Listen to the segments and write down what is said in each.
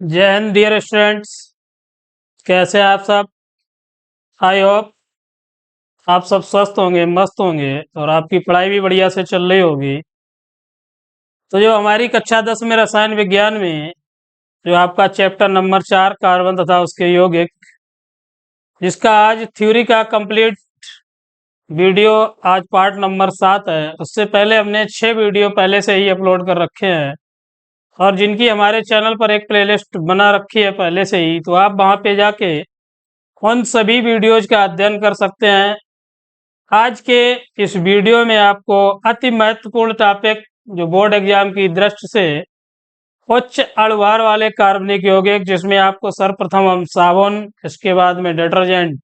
जय Hind dear students. कैसे हैं आप सब? आई होप आप सब स्वस्थ होंगे, मस्त होंगे और आपकी पढ़ाई भी बढ़िया से चल रही होगी। तो जो हमारी कक्षा 10 में रसायन विज्ञान में जो आपका चैप्टर नंबर 4 कार्बन तथा उसके यौगिक, जिसका आज थ्योरी का कंप्लीट वीडियो आज पार्ट नंबर 7 है। उससे पहले हमने 6 वीडियो पहले से ही अपलोड कर रखे हैं और जिनकी हमारे चैनल पर एक प्लेलिस्ट बना रखी है पहले से ही, तो आप वहाँ पे जाके उन सभी वीडियोज का अध्ययन कर सकते हैं। आज के इस वीडियो में आपको अति महत्वपूर्ण टॉपिक जो बोर्ड एग्जाम की दृष्टि से उच्च अणुभार वाले कार्बनिक यौगिक, जिसमें आपको सर्वप्रथम हम साबुन, इसके बाद में डिटर्जेंट,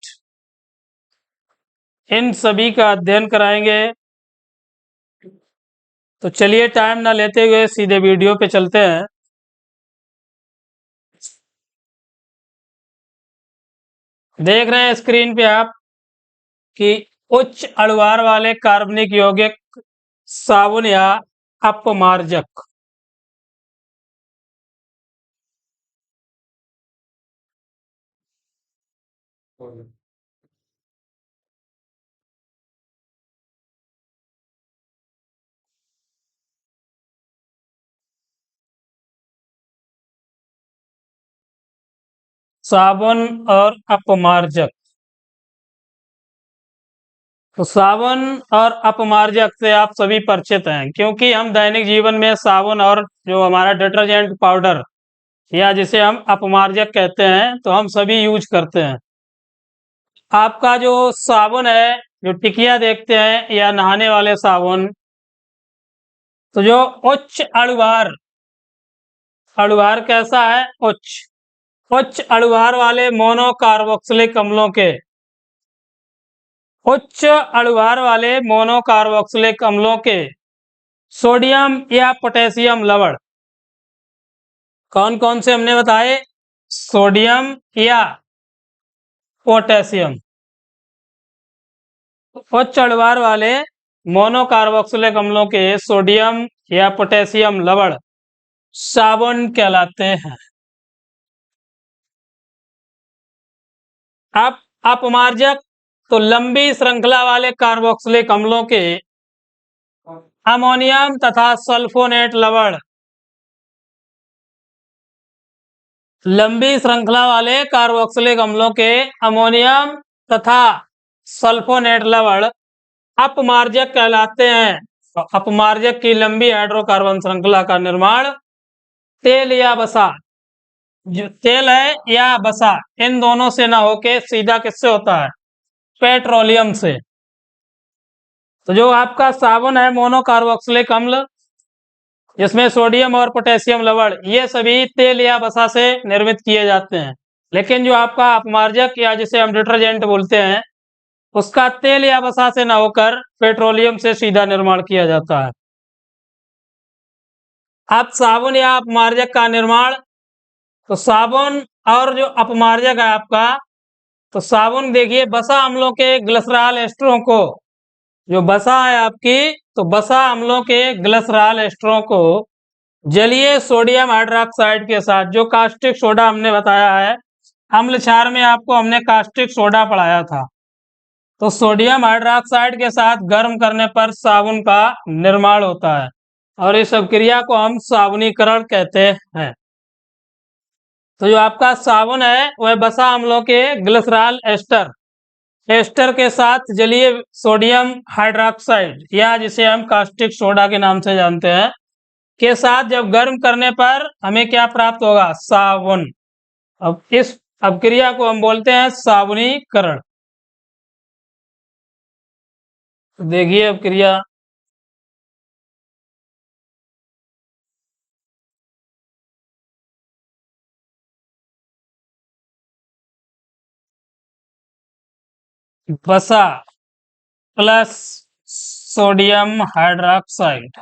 इन सभी का अध्ययन कराएंगे। तो चलिए टाइम ना लेते हुए सीधे वीडियो पे चलते हैं। देख रहे हैं स्क्रीन पे आप कि उच्च अणुभार वाले कार्बनिक यौगिक साबुन या अपमार्जक। साबुन और अपमार्जक। तो साबुन और अपमार्जक से आप सभी परिचित हैं, क्योंकि हम दैनिक जीवन में साबुन और जो हमारा डिटर्जेंट पाउडर या जिसे हम अपमार्जक कहते हैं, तो हम सभी यूज करते हैं। आपका जो साबुन है, जो टिकिया देखते हैं या नहाने वाले साबुन, तो जो उच्च अणुभार, अणुभार कैसा है? उच्च उच्च अणुभार वाले मोनोकार्बोक्सिलिक अम्लों के, उच्च अणुभार वाले मोनोकार्बोक्सिलिक अम्लों के सोडियम या पोटेशियम लवण, कौन कौन से हमने बताए? सोडियम या पोटेशियम। उच्च अणुभार वाले मोनोकार्बोक्सिलिक अम्लों के सोडियम या पोटेशियम लवण साबुन कहलाते हैं। अब अपमार्जक, तो लंबी श्रृंखला वाले कार्बोक्सिलिक अम्लों के अमोनियम तथा सल्फोनेट लवण, लंबी श्रृंखला वाले कार्बोक्सिलिक अम्लों के अमोनियम तथा सल्फोनेट लवण अपमार्जक कहलाते हैं। तो अपमार्जक की लंबी हाइड्रोकार्बन श्रृंखला का निर्माण तेल या वसा, जो तेल है या वसा, इन दोनों से ना होके सीधा किससे होता है? पेट्रोलियम से। तो जो आपका साबुन है मोनोकार्बोक्सिलिक अम्ल, जिसमें सोडियम और पोटेशियम लवण, ये सभी तेल या वसा से निर्मित किए जाते हैं। लेकिन जो आपका अपमार्जक या जिसे हम डिटर्जेंट बोलते हैं, उसका तेल या वसा से ना होकर पेट्रोलियम से सीधा निर्माण किया जाता है। अब साबुन या अपमार्जक का निर्माण, तो साबुन और जो अपमार्जक है आपका, तो साबुन देखिए वसा अम्लों के ग्लिसरॉल एस्टरों को, जो वसा है आपकी, तो वसा अम्लों के ग्लिसरॉल एस्टरों को जलीय सोडियम हाइड्रोक्साइड के साथ, जो कास्टिक सोडा हमने बताया है, अम्ल क्षार में आपको हमने कास्टिक सोडा पढ़ाया था, तो सोडियम हाइड्रोक्साइड के साथ गर्म करने पर साबुन का निर्माण होता है और इस अभिक्रिया को हम साबुनीकरण कहते हैं। तो जो आपका साबुन है वह वसा अम्लों के ग्लिसरॉल एस्टर एस्टर के साथ जलीय सोडियम हाइड्रोक्साइड या जिसे हम कास्टिक सोडा के नाम से जानते हैं, के साथ जब गर्म करने पर हमें क्या प्राप्त होगा? साबुन। अब इस अभिक्रिया को हम बोलते हैं साबुनीकरण। देखिए अभिक्रिया, वसा प्लस सोडियम हाइड्रोक्साइड,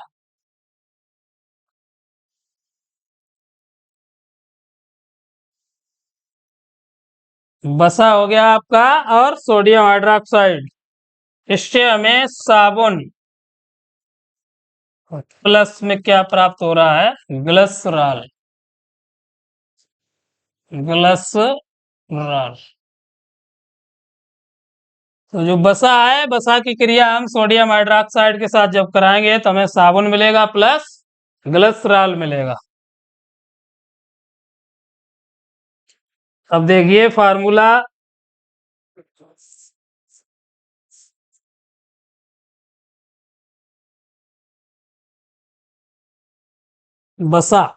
वसा हो गया आपका और सोडियम हाइड्रोक्साइड, इससे हमें साबुन, प्लस में क्या प्राप्त हो रहा है? ग्लिसरॉल। ग्लिसरॉल। तो जो बसा है, बसा की क्रिया हम सोडियम हाइड्रोक्साइड के साथ जब कराएंगे तो हमें साबुन मिलेगा प्लस ग्लिसरॉल मिलेगा। अब देखिए फार्मूला, बसा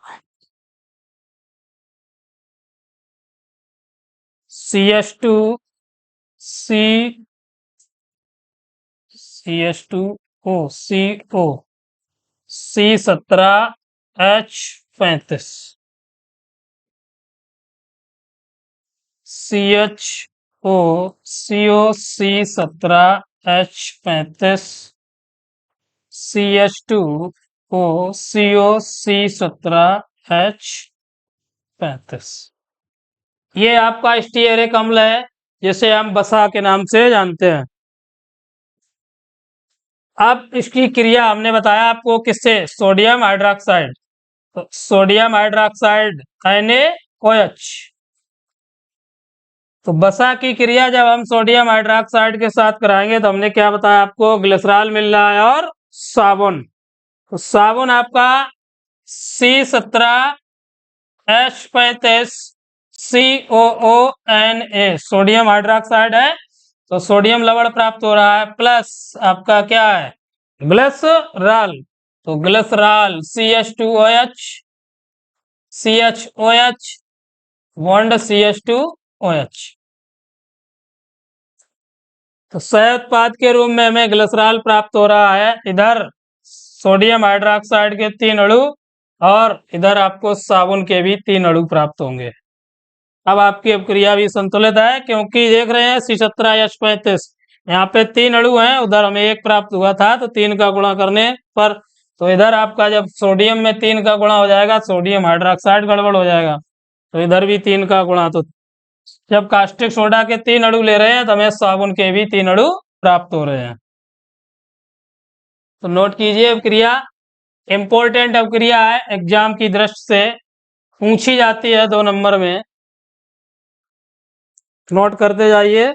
CH2 C CH2O CO C17H35 CHO CO C17H35 CH2O CO C17H35। ये आपका स्टीयरिक अम्ल है जिसे हम बसा के नाम से जानते हैं। अब इसकी क्रिया हमने बताया आपको किससे, सोडियम हाइड्रोक्साइड। तो सोडियम हाइड्रोक्साइड NaOH। तो बसा की क्रिया जब हम सोडियम हाइड्रोक्साइड के साथ कराएंगे तो हमने क्या बताया आपको, ग्लिसरॉल मिल रहा है और साबुन। तो साबुन आपका C17H35 COONA सोडियम हाइड्रोक्साइड है, तो सोडियम लवण प्राप्त हो रहा है, प्लस आपका क्या है, ग्लिसरॉल। तो glycerol CH2OH CHOH bond CH2OH। तो सह उत्पाद के रूप में हमें ग्लिसरॉल प्राप्त हो रहा है। इधर सोडियम हाइड्रोक्साइड के 3 अणु और इधर आपको साबुन के भी 3 अणु प्राप्त होंगे। अब आपकी अपक्रिया भी संतुलित है क्योंकि देख रहे हैं C17H35 यहाँ पे 3 अणु हैं, उधर हमें 1 प्राप्त हुआ था, तो 3 का गुणा करने पर, तो इधर आपका जब सोडियम में 3 का गुणा हो जाएगा, सोडियम हाइड्रोक्साइड गड़बड़ हो जाएगा, तो इधर भी 3 का गुणा। तो जब कास्टिक सोडा के 3 अणु ले रहे हैं तो हमें साबुन के भी 3 अणु प्राप्त हो रहे हैं। तो नोट कीजिए अपक्रिया, इंपॉर्टेंट अपक्रिया है, एग्जाम की दृष्टि से पूछी जाती है 2 नंबर में, नोट करते जाइए।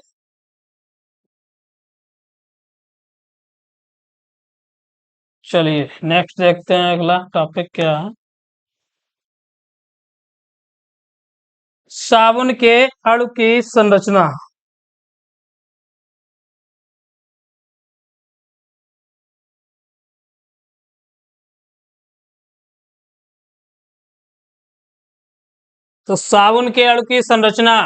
चलिए नेक्स्ट देखते हैं अगला टॉपिक क्या है। साबुन के अणु की संरचना। तो साबुन के अणु की संरचना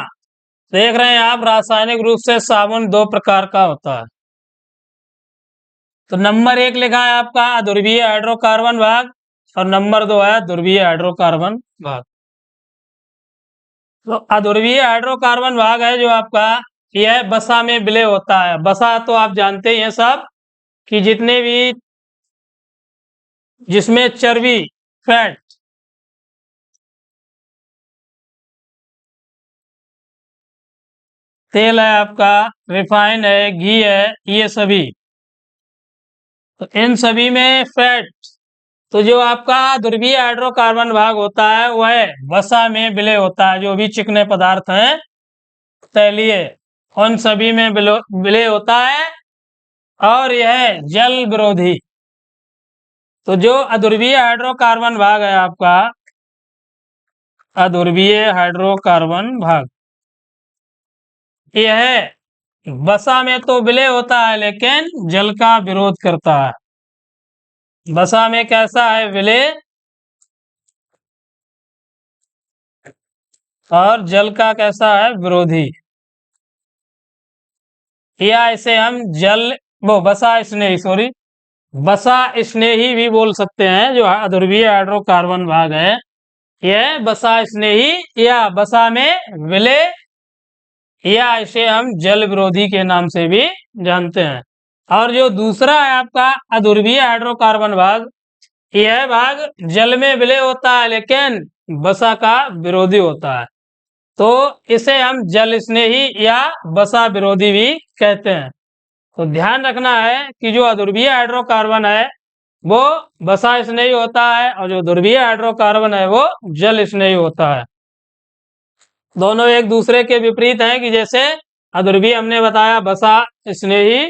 देख रहे हैं आप, रासायनिक रूप से साबुन 2 प्रकार का होता है। तो नंबर 1 लिखा है आपका अध्रुवीय हाइड्रोकार्बन भाग और नंबर 2 है ध्रुवीय हाइड्रोकार्बन भाग। तो अध्रुवीय हाइड्रोकार्बन भाग है जो आपका, यह बसा में विलय होता है। बसा तो आप जानते ही हैं सब कि जितने भी जिसमें चर्बी, फैट, तेल है आपका, रिफाइन है, घी है, ये सभी, तो इन सभी में फैट, तो जो आपका ध्रुवीय हाइड्रोकार्बन भाग होता है वह वसा में विलय होता है। जो भी चिकने पदार्थ हैं तैलीय, उन सभी में विलय होता है और यह जल विरोधी। तो जो अध्रुवीय हाइड्रोकार्बन भाग है आपका, अध्रुवीय हाइड्रोकार्बन भाग, यह वसा में तो विलय होता है लेकिन जल का विरोध करता है। वसा में कैसा है, विलय, और जल का कैसा है, विरोधी। या इसे हम जल वो वसा स्नेही, सॉरी, वसा स्नेही भी बोल सकते हैं। जो अध्रुवीय हाइड्रोकार्बन भाग है यह वसा स्नेही या वसा में विलय, या इसे हम जल विरोधी के नाम से भी जानते हैं। और जो दूसरा है आपका अध्रुवीय हाइड्रोकार्बन भाग, यह भाग जल में विलय होता है लेकिन वसा का विरोधी होता है, तो इसे हम जल स्नेही या वसा विरोधी भी कहते हैं। तो ध्यान रखना है कि जो अध्रुवीय हाइड्रोकार्बन है वो वसा स्नेही होता है और जो ध्रुवीय हाइड्रोकार्बन है वो जल स्नेही होता है। दोनों एक दूसरे के विपरीत हैं कि जैसे अध्रुवीय हमने बताया बसा स्नेही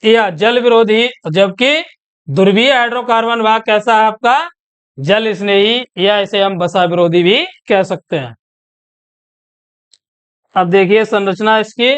या जल विरोधी, जबकि ध्रुवीय हाइड्रोकार्बन भाग कैसा है आपका, जल स्नेही या इसे हम बसा विरोधी भी कह सकते हैं। अब देखिए संरचना इसकी।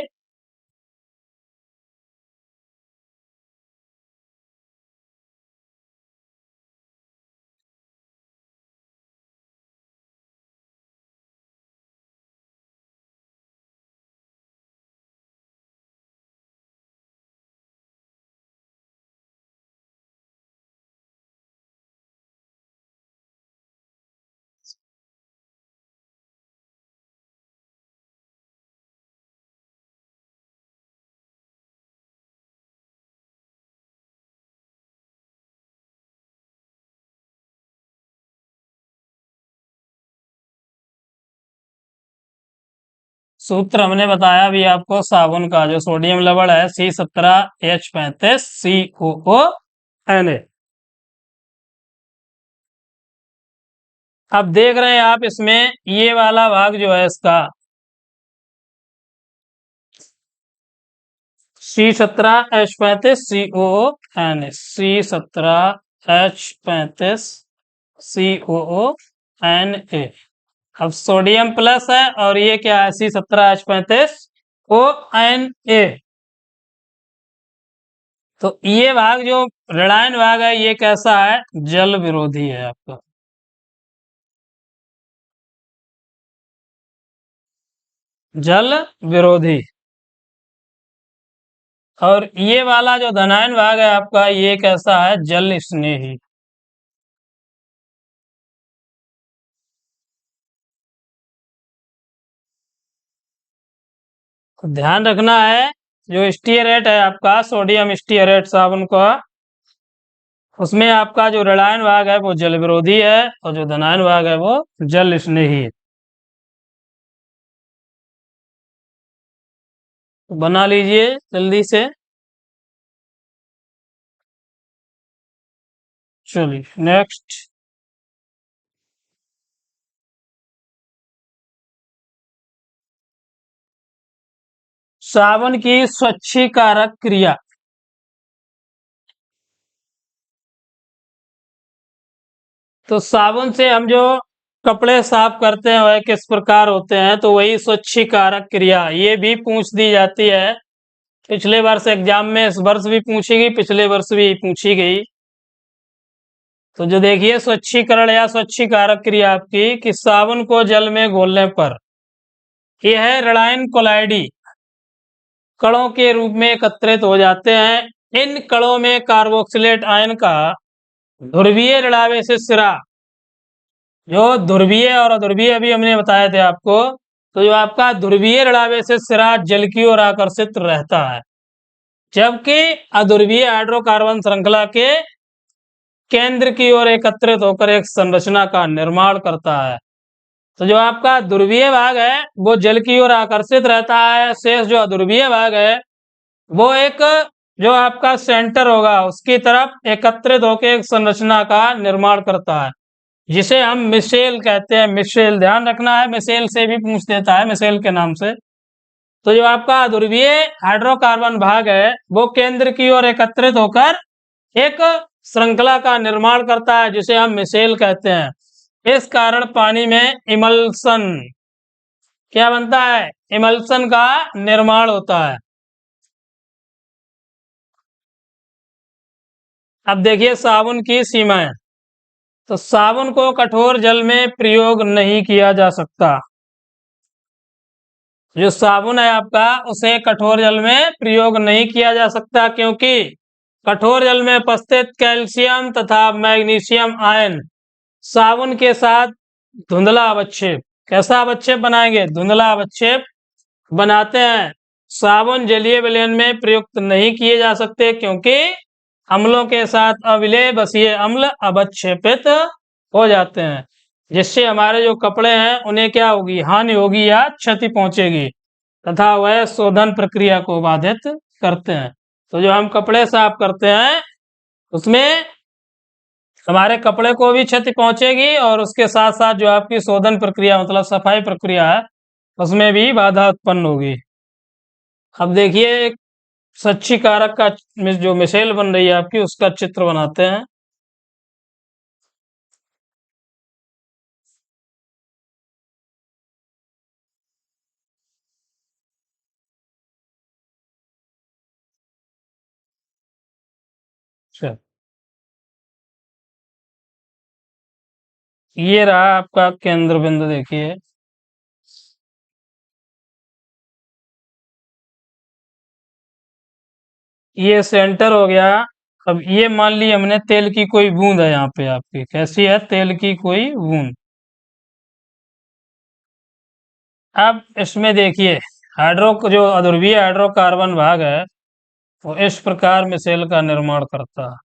सूत्र हमने बताया अभी आपको साबुन का, जो सोडियम लवण है C17H35COO अब देख रहे हैं आप इसमें ये वाला भाग जो है इसका C17H35COO अब सोडियम प्लस है और ये क्या है C17H35ONA। तो ये भाग जो ऋणायन भाग है ये कैसा है, जल विरोधी है आपका। जल विरोधी। और ये वाला जो धनायन भाग है आपका ये कैसा है, जल स्नेही। तो ध्यान रखना है जो स्टीयरेट है आपका सोडियम स्टीयरेट साबुन का, उसमें आपका जो ऋणायन भाग है वो जल विरोधी है और जो धनायन भाग है वो जल स्नेही है। तो बना लीजिए जल्दी से। चलिए नेक्स्ट। साबुन की स्वच्छीकारक क्रिया। तो साबुन से हम जो कपड़े साफ करते हैं वह किस प्रकार होते हैं, तो वही स्वच्छीकारक क्रिया ये भी पूछ दी जाती है। पिछले वर्ष एग्जाम में, इस वर्ष भी पूछी गई, पिछले वर्ष भी पूछी गई। तो जो देखिए स्वच्छीकरण या स्वच्छीकारक क्रिया आपकी कि साबुन को जल में घोलने पर यह है ऋणायन कोलाइडी कणों के रूप में एकत्रित हो जाते हैं। इन कणों में कार्बोक्सिलेट आयन का ध्रुवीय ऋणावेशित सिरा, जो ध्रुवीय और अध्रुवीय अभी हमने बताए थे आपको, तो जो आपका ध्रुवीय ऋणावेशित सिरा जल की ओर आकर्षित रहता है, जबकि अध्रुवीय हाइड्रोकार्बन श्रृंखला के केंद्र की ओर एकत्रित होकर एक संरचना का निर्माण करता है। तो जो आपका ध्रुवीय भाग है वो जल की ओर आकर्षित रहता है, शेष जो अध्रुवीय भाग है वो एक जो आपका सेंटर होगा उसकी तरफ एकत्रित होकर एक संरचना का निर्माण करता है, जिसे हम मिशेल कहते हैं। मिशेल ध्यान रखना है, मिशेल से भी पूछ देता है, मिशेल के नाम से। तो जो आपका ध्रुवीय हाइड्रोकार्बन भाग है वो केंद्र की ओर एकत्रित होकर एक श्रृंखला का निर्माण करता है, जिसे हम मिशेल कहते हैं। इस कारण पानी में इमल्सन क्या बनता है, इमल्सन का निर्माण होता है। अब देखिए साबुन की सीमाएं। तो साबुन को कठोर जल में प्रयोग नहीं किया जा सकता। जो साबुन है आपका उसे कठोर जल में प्रयोग नहीं किया जा सकता, क्योंकि कठोर जल में उपस्थित कैल्शियम तथा मैग्नीशियम आयन साबुन के साथ धुंधला अवक्षेप, कैसा अवक्षेप बनाएंगे, धुंधला अवक्षेप बनाते हैं। साबुन जलीय विलयन में प्रयुक्त नहीं किए जा सकते, क्योंकि अम्लों के साथ अविलेय बसीय अम्ल अवक्षेपित हो जाते हैं, जिससे हमारे जो कपड़े हैं उन्हें क्या होगी, हानि होगी या क्षति पहुंचेगी, तथा वह शोधन प्रक्रिया को बाधित करते हैं। तो जो हम कपड़े साफ करते हैं उसमें हमारे कपड़े को भी क्षति पहुंचेगी और उसके साथ साथ जो आपकी शोधन प्रक्रिया मतलब सफाई प्रक्रिया है उसमें भी बाधा उत्पन्न होगी। अब देखिए एक सच्ची कारक का जो मिसाइल बन रही है आपकी उसका चित्र बनाते हैं। अच्छा, ये रहा आपका केंद्र बिंदु देखिए। ये सेंटर हो गया। अब ये मान ली हमने तेल की कोई बूंद है यहाँ पे आपकी, कैसी है तेल की कोई बूंद। अब इसमें देखिए हाइड्रो जो अध्रुवीय हाइड्रोकार्बन भाग है वो इस प्रकार मिसाइल का निर्माण करता है।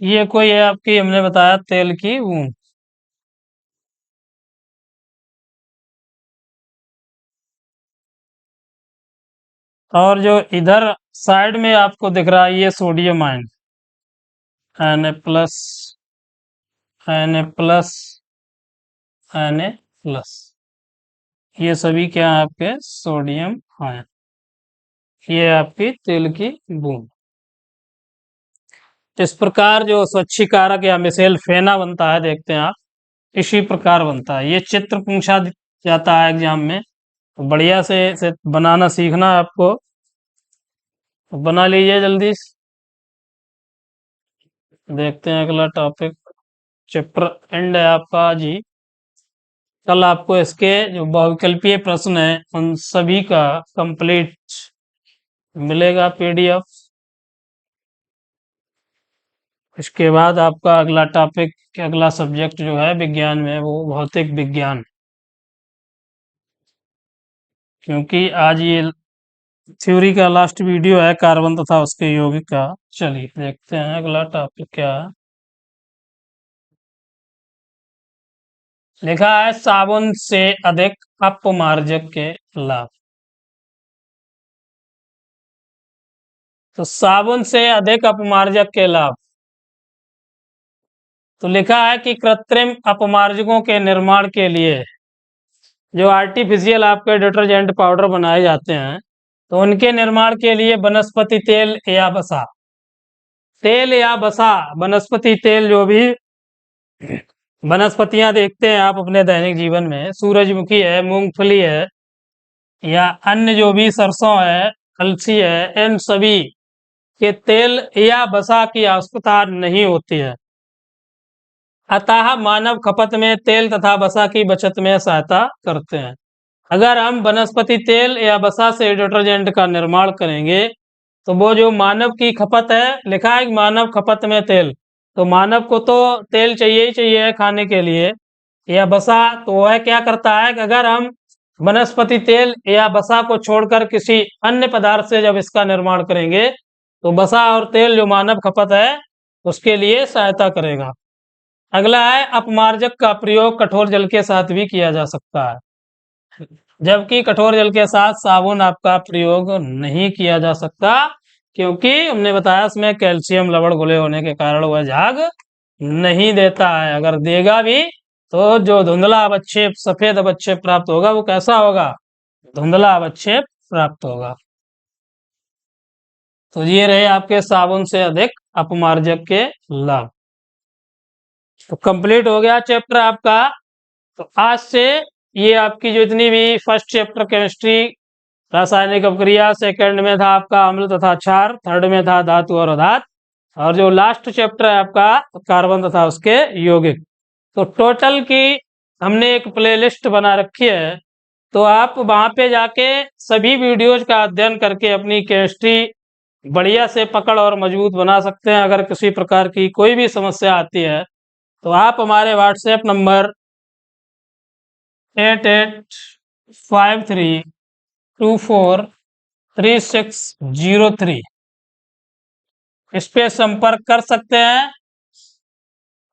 ये कोई है आपकी हमने बताया तेल की बूंद। और जो इधर साइड में आपको दिख रहा है ये sodium ion, Na+, Na+, Na+, ये सभी क्या है आपके सोडियम आयन। ये है आपकी तेल की बूंद। इस प्रकार जो स्वच्छीकारक या मिसाइल फेना बनता है देखते हैं आप, इसी प्रकार बनता है। ये चित्र पूछा जाता है एग्जाम में, तो बढ़िया से बनाना सीखना है आपको, तो बना लीजिए जल्दी देखते हैं अगला टॉपिक। चैप्टर एंड है आपका जी। कल आपको इसके जो बहुविकल्पीय प्रश्न है उन सभी का कंप्लीट मिलेगा पीडीएफ। इसके बाद आपका अगला टॉपिक अगला सब्जेक्ट जो है विज्ञान में वो भौतिक विज्ञान, क्योंकि आज ये थ्योरी का लास्ट वीडियो है कार्बन तथा उसके यौगिक का। चलिए देखते हैं अगला टॉपिक क्या है। लिखा है साबुन से अधिक अपमार्जक के लाभ। तो साबुन से अधिक अपमार्जक के लाभ, तो लिखा है कि कृत्रिम अपमार्जकों के निर्माण के लिए जो आर्टिफिशियल आपके डिटर्जेंट पाउडर बनाए जाते हैं तो उनके निर्माण के लिए वनस्पति तेल या वसा, तेल या वसा वनस्पति तेल जो भी वनस्पतियां देखते हैं आप अपने दैनिक जीवन में, सूरजमुखी है, मूंगफली है या अन्य जो भी सरसों है, अलसी है, इन सभी के तेल या वसा की आवश्यकता नहीं होती है। अतः मानव खपत में तेल तथा वसा की बचत में सहायता करते हैं। अगर हम वनस्पति तेल या वसा से डिटर्जेंट का निर्माण करेंगे तो वो जो मानव की खपत है, लिखा है मानव खपत में तेल, तो मानव को तो तेल चाहिए ही चाहिए खाने के लिए या वसा, तो वह क्या करता है कि अगर हम वनस्पति तेल या वसा को छोड़कर किसी अन्य पदार्थ से जब इसका निर्माण करेंगे तो वसा और तेल जो मानव खपत है उसके लिए सहायता करेगा। अगला है अपमार्जक का प्रयोग कठोर जल के साथ भी किया जा सकता है, जबकि कठोर जल के साथ साबुन आपका प्रयोग नहीं किया जा सकता, क्योंकि हमने बताया उसमें कैल्शियम लवण घुले होने के कारण वह झाग नहीं देता है। अगर देगा भी तो जो धुंधला अवक्षेप सफेद अवक्षेप प्राप्त होगा वो कैसा होगा, धुंधला अवक्षेप प्राप्त होगा। तो ये रहे आपके साबुन से अधिक अपमार्जक के लाभ। तो कंप्लीट हो गया चैप्टर आपका। तो आज से ये आपकी जो इतनी भी फर्स्ट चैप्टर केमिस्ट्री रासायनिक अपक्रिया, सेकंड में था आपका अम्ल तथा क्षार, थर्ड में था धातु और अधात, और जो लास्ट चैप्टर है आपका कार्बन तथा उसके यौगिक। तो टोटल की हमने एक प्लेलिस्ट बना रखी है, तो आप वहां पे जाके सभी वीडियोज का अध्ययन करके अपनी केमिस्ट्री बढ़िया से पकड़ और मजबूत बना सकते हैं। अगर किसी प्रकार की कोई भी समस्या आती है तो आप हमारे व्हाट्सएप नंबर 8853243603 इस पे संपर्क कर सकते हैं।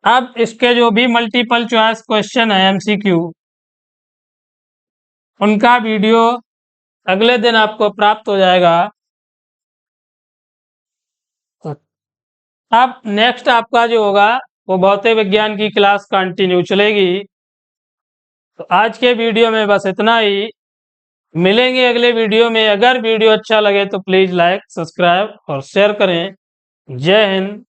अब इसके जो भी मल्टीपल चॉइस क्वेश्चन है एमसीक्यू, उनका वीडियो अगले दिन आपको प्राप्त हो जाएगा। अब नेक्स्ट आपका जो होगा वो भौतिक विज्ञान की क्लास कंटिन्यू चलेगी। तो आज के वीडियो में बस इतना ही। मिलेंगे अगले वीडियो में। अगर वीडियो अच्छा लगे तो प्लीज लाइक, सब्सक्राइब और शेयर करें। जय हिंद,